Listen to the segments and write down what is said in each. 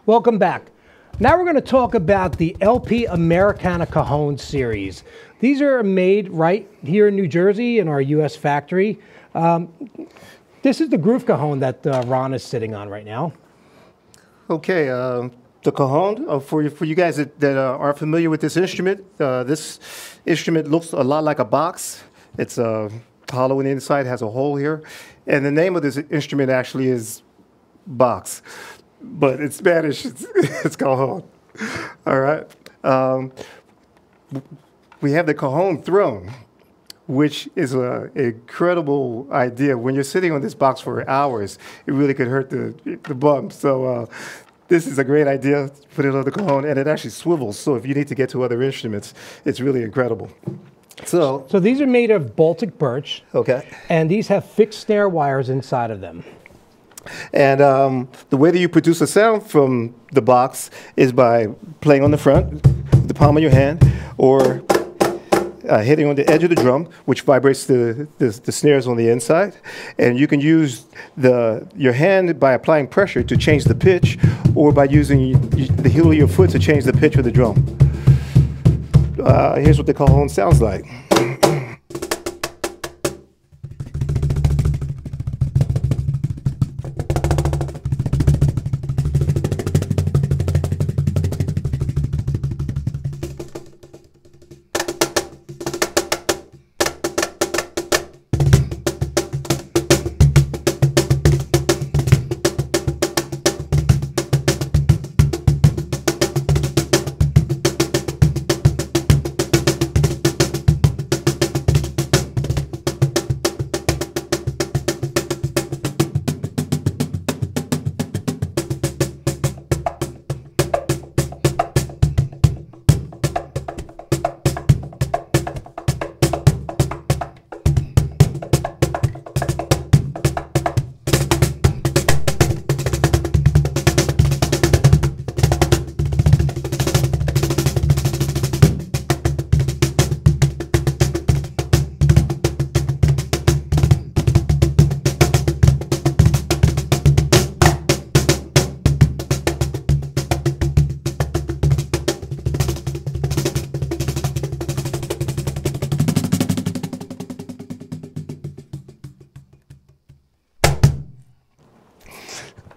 Welcome back. Now we're going to talk about the LP Americana Cajon series. These are made right here in New Jersey in our U.S. factory. This is the groove cajon that Ron is sitting on right now. Okay, the cajon, for you guys that aren't familiar with this instrument looks a lot like a box. It's hollow on the inside, has a hole here. And the name of this instrument actually is box. But in Spanish, it's cajon. All right. We have the Cajon Throne, which is an incredible idea. When you're sitting on this box for hours, it really could hurt the bum. So this is a great idea. Put it on the cajon, and it actually swivels. So if you need to get to other instruments, it's really incredible. So these are made of Baltic birch. Okay. And these have fixed snare wires inside of them. And the way that you produce a sound from the box is by playing on the front, with the palm of your hand, or hitting on the edge of the drum, which vibrates the snares on the inside. And you can use your hand by applying pressure to change the pitch, or by using the heel of your foot to change the pitch of the drum. Here's what the cajon sounds like.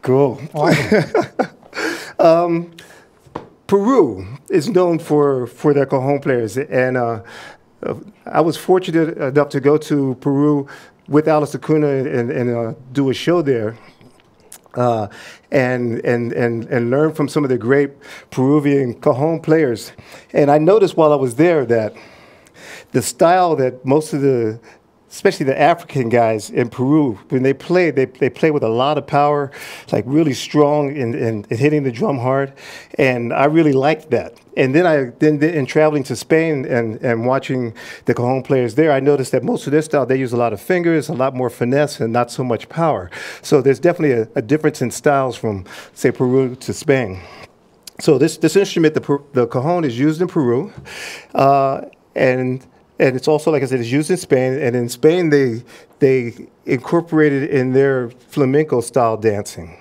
Cool. Awesome. Peru is known for their cajon players, and I was fortunate enough to go to Peru with Alice Acuna and do a show there, and learn from some of the great Peruvian cajon players. And I noticed while I was there that the style that most of especially the African guys in Peru, when they play with a lot of power, like really strong and hitting the drum hard. And I really liked that. And then in traveling to Spain and watching the cajon players there, I noticed that most of their style, they use a lot of fingers, a lot more finesse, and not so much power. So there's definitely a difference in styles from, say, Peru to Spain. So this instrument, the cajon, is used in Peru, and it's also, like I said, it's used in Spain. And in Spain, they incorporated it in their flamenco style dancing.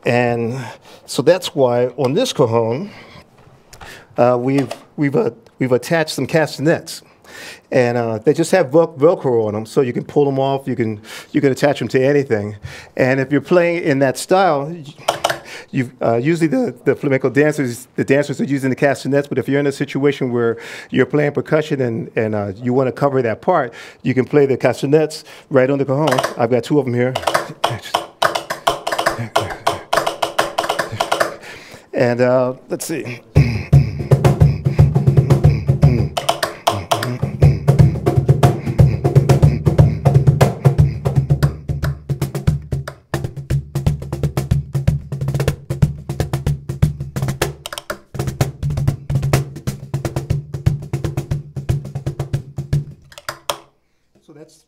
And so that's why on this cajon, we've attached some castanets. And they just have Velcro on them, so you can pull them off. You can attach them to anything. And if you're playing in that style, usually the flamenco dancers, are using the castanets, but if you're in a situation where you're playing percussion and you want to cover that part, you can play the castanets right on the cajon. I've got two of them here. And let's see.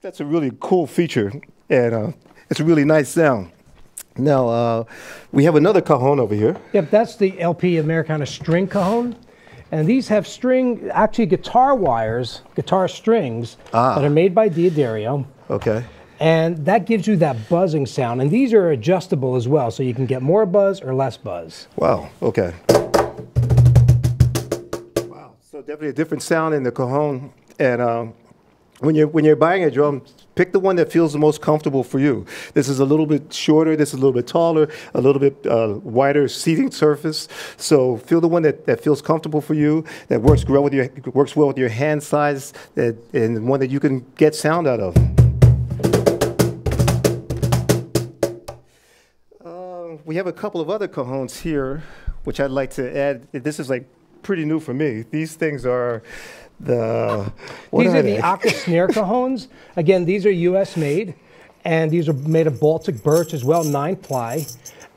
That's a really cool feature, and it's a really nice sound. Now, we have another cajon over here. Yep, that's the LP Americana string cajon. And these have string, actually guitar wires, guitar strings that are made by Diodario. Okay. And that gives you that buzzing sound. And these are adjustable as well, so you can get more buzz or less buzz. Wow, okay. Wow, so definitely a different sound in the cajon. And when you're buying a drum, pick the one that feels the most comfortable for you. This is a little bit shorter, this is a little bit taller, a little bit wider seating surface. So feel the one that feels comfortable for you, that works well with your hand size, and one that you can get sound out of. We have a couple of other cajons here, which I'd like to add. This is like pretty new for me. These things are these are the octave snare cajons. Again, these are U.S. made, and these are made of Baltic birch as well, 9-ply.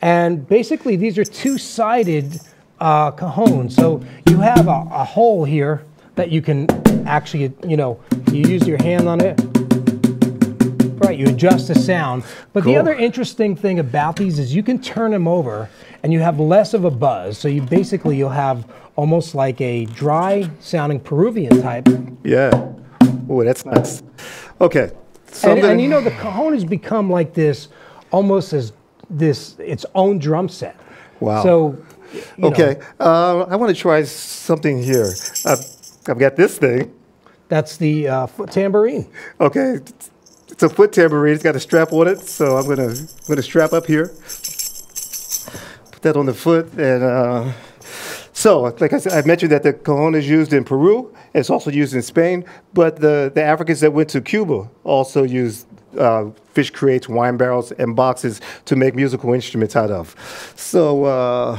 And basically, these are two-sided cajons. So you have a hole here that you can actually, you use your hand on it. Right, you adjust the sound. But Cool. The other interesting thing about these is you can turn them over and you have less of a buzz. So you'll have almost like a dry sounding Peruvian type. Yeah. Oh, that's nice. Okay. So And the cajon has become like this, almost as its own drum set. Wow. So, okay. I want to try something here. I've got this thing. That's the foot tambourine. Okay. It's a foot tambourine. It's got a strap on it, so I'm gonna strap up here. Put that on the foot, and so like I said, I mentioned that the cajon is used in Peru. It's also used in Spain, but the Africans that went to Cuba also used fish crates, wine barrels, and boxes to make musical instruments out of. So